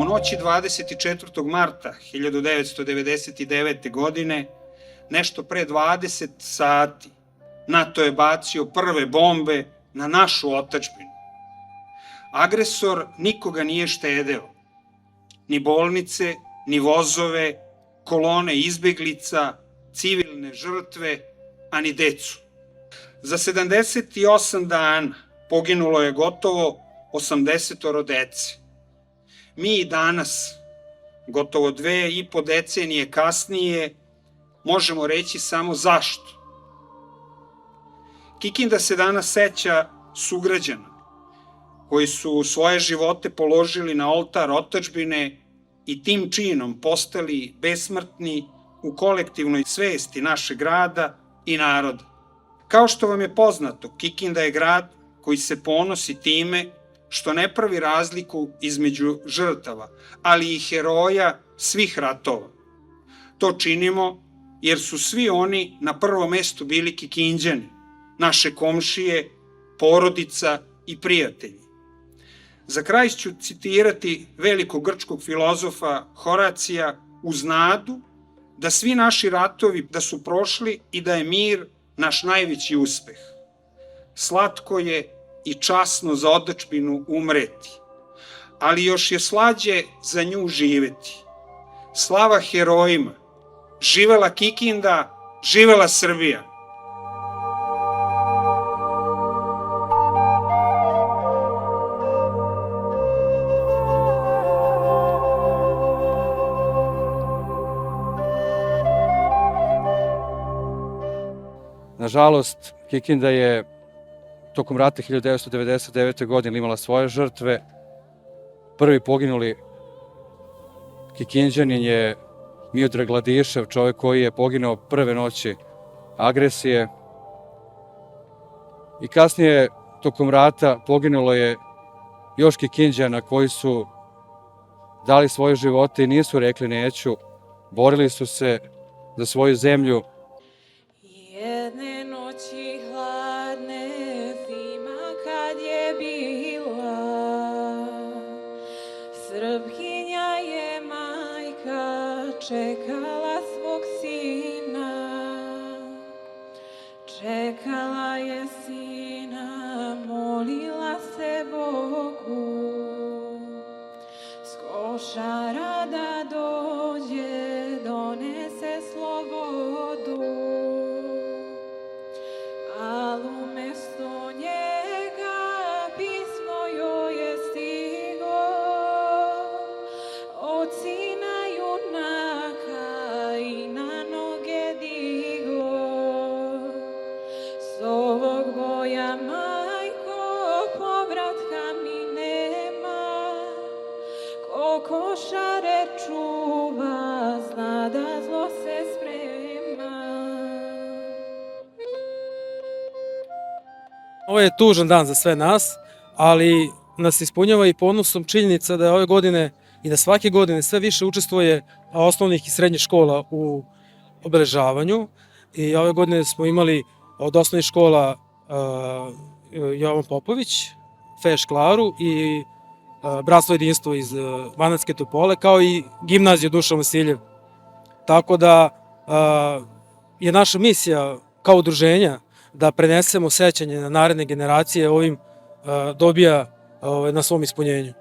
noći 24. marta 1999. godine, nešto pre 20 sati, NATO je bacio prve bombe na našu otadžbinu. Agresor nikoga nije štedeo, ni bolnice, ni vozove, kolone izbeglica, civilne žrtve, a ni decu. Za 78 dana poginulo je gotovo 80 dece. Mi i danas, gotovo 2,5 decenije kasnije, možemo reći samo zašto. Kikinda se danas seća sugrađana koji su svoje živote položili na oltar otadžbine i tim činom postali besmrtni u kolektivnoj svesti našeg grada i naroda. Kao što vam je poznato, Kikinda je grad koji se ponosi time što ne pravi razliku između žrtava, ali i heroja svih ratova. To činimo jer su svi oni na prvom mestu bili Kikinđani, naše komšije, porodica i prijatelji. Za kraj ću citirati velikog grčkog filozofa Horacija uz nadu da svi naši ratovi da su prošli i da je mir naš najveći uspeh. Slatko je i časno za otadžbinu umreti, ali još je slađe za nju živeti. Slava herojima, živela Kikinda, živela Srbija! Nažalost, Kikinda je tokom rata 1999. godine imala svoje žrtve. Prvi poginuli Kikinđanin je Miodrag Ladišev, čovjek koji je poginao prve noći agresije. I kasnije, tokom rata, poginulo je još Kikinđana koji su dali svoje živote i nisu rekli neću. Borili su se za svoju zemlju. Jedne noći hladne, zima kad je bila, Srpkinja je majka čekala svog sina. Čekala je sina, molila se Bogu, s košara da dođe, donese slobodu. Ali umesto njega pismo joj je stiglo od sina junaka i na noge diglo. S ovog boja, majko, povratka mi nema, ko košare čuva, zna da zlo se sprema. Ovo je tužan dan za sve nas, ali nas ispunjava i ponosom činjenica da ove godine i da svake godine sve više učestvuje osnovnih i srednjih škola u obeležavanju. I ove godine smo imali od osnovnih škola Jovan Popović, Feš Klaru i Bratstvo jedinstvo iz Banatske Topole, kao i gimnaziju Dušan Vasiljev. Tako da je naša misija kao udruženja da prenesemo sećanje na naredne generacije, ovim dobija na svom ispunjenju.